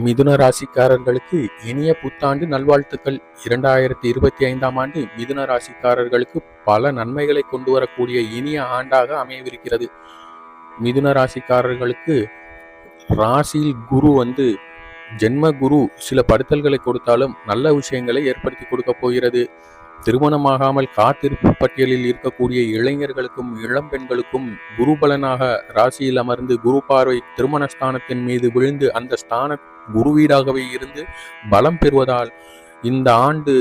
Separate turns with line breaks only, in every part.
மிதுன ராசிக்காரர்களுக்கு இனிய புத்தாண்டு நல்வாழ்த்துக்கள். 2025ஆம் ஆண்டு மிதுன ராசிக்காரர்களுக்கு பல நன்மைகளை கொண்டு வரக்கூடிய இனிய ஆண்டாக அமையவிருக்கிறது. மிதுன ராசிக்காரர்களுக்கு ராசியில் குரு ஜென்ம குரு சில படுத்தல்களை கொடுத்தாலும் நல்ல விஷயங்களை ஏற்படுத்தி கொடுக்க போகிறது. திருமணமாகாமல் காத்திருப்பு பட்டியலில் இருக்கக்கூடிய இளைஞர்களுக்கும் இளம் பெண்களுக்கும் குரு பலனாக ராசியில் அமர்ந்து குரு பார்வை திருமண ஸ்தானத்தின் மீது விழுந்து அந்த ஸ்தான குரு வீடாகவே இருந்து பலம் பெறுவதால் இந்த ஆண்டு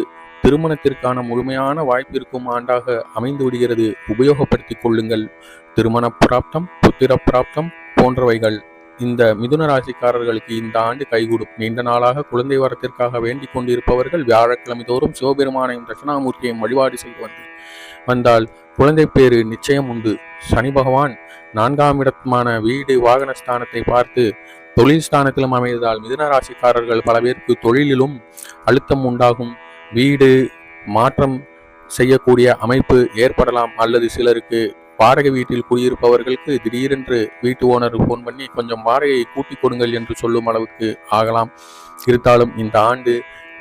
திருமணத்திற்கான முழுமையான வாய்ப்பிற்கும் ஆண்டாக அமைந்து விடுகிறது. உபயோகப்படுத்திக் கொள்ளுங்கள். திருமண பிராப்தம், புத்திர பிராப்தம் போன்றவைகள் இந்த மிதுன ராசிக்காரர்களுக்கு இந்த ஆண்டு கைகூடும். நீண்ட நாளாக குழந்தை வரத்திற்காக வேண்டிக் கொண்டிருப்பவர்கள் வியாழக்கிழமை தோறும் சிவபெருமானையும் தட்சிணாமூர்த்தியையும் வழிபாடு செய்து வந்தால் குழந்தை பேரு நிச்சயம் உண்டு. சனி பகவான் 4ஆம் இடமான வீடு வாகன ஸ்தானத்தை பார்த்து தொழில் ஸ்தானத்திலும் அமைந்ததால் மிதுன ராசிக்காரர்கள் பல பேருக்கு தொழிலிலும் அழுத்தம் உண்டாகும். வீடு மாற்றம் செய்யக்கூடிய அமைப்பு ஏற்படலாம். அல்லது சிலருக்கு வாடகை வீட்டில் குடியிருப்பவர்களுக்கு திடீரென்று வீட்டு ஓனர் போன் பண்ணி கொஞ்சம் வாடகையை கூட்டிக் கொடுங்கள் என்று சொல்லும் அளவுக்கு ஆகலாம். இருந்தாலும் இந்த ஆண்டு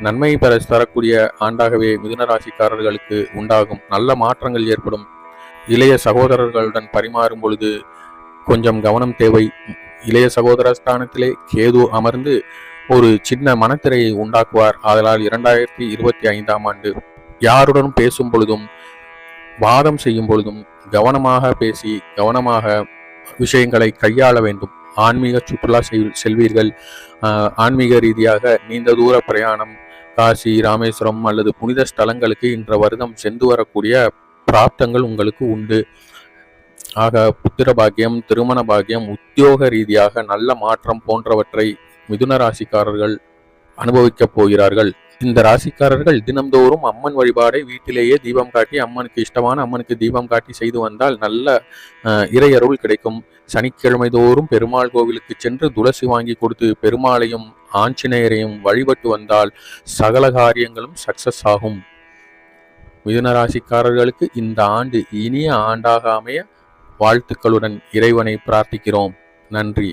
நன்மை பெற தரக்கூடிய ஆண்டாகவே மிதுன ராசிக்காரர்களுக்கு உண்டாகும். நல்ல மாற்றங்கள் ஏற்படும். இளைய சகோதரர்களுடன் பரிமாறும் பொழுது கொஞ்சம் கவனம் தேவை. இளைய சகோதர ஸ்தானத்திலே கேது அமர்ந்து ஒரு சின்ன மனத்திரையை உண்டாக்குவார். அதனால் 2025ஆம் ஆண்டு யாருடன் பேசும் பொழுதும் வாதம் செய்யும் பொழுதும் கவனமாக பேசி கவனமாக விஷயங்களை கையாள வேண்டும். ஆன்மீக சுற்றுலா செல்வீர்கள். ஆன்மீக ரீதியாக நீண்ட தூர பிரயாணம், காசி, ராமேஸ்வரம் அல்லது புனித ஸ்தலங்களுக்கு இன்ற வருடம் சென்று வரக்கூடிய பிராப்தங்கள் உங்களுக்கு உண்டு. ஆக புத்திர பாக்கியம், திருமண பாக்கியம், உத்தியோக ரீதியாக நல்ல மாற்றம் போன்றவற்றை மிதுன ராசிக்காரர்கள் அனுபவிக்கப் போகிறார்கள். இந்த ராசிக்காரர்கள் தினம்தோறும் அம்மன் வழிபாடை வீட்டிலேயே தீபம் காட்டி அம்மனுக்கு இஷ்டமான அம்மனுக்கு தீபம் காட்டி செய்து வந்தால் நல்ல இறையருள் கிடைக்கும். சனிக்கிழமை தோறும் பெருமாள் கோவிலுக்கு சென்று துளசி வாங்கி கொடுத்து பெருமாளையும் ஆஞ்சநேயரையும் வழிபட்டு வந்தால் சகல காரியங்களும் சக்சஸ் ஆகும். மிதுன ராசிக்காரர்களுக்கு இந்த ஆண்டு இனிய ஆண்டாக அமைய வாழ்த்துக்களுடன் இறைவனை பிரார்த்திக்கிறோம். நன்றி.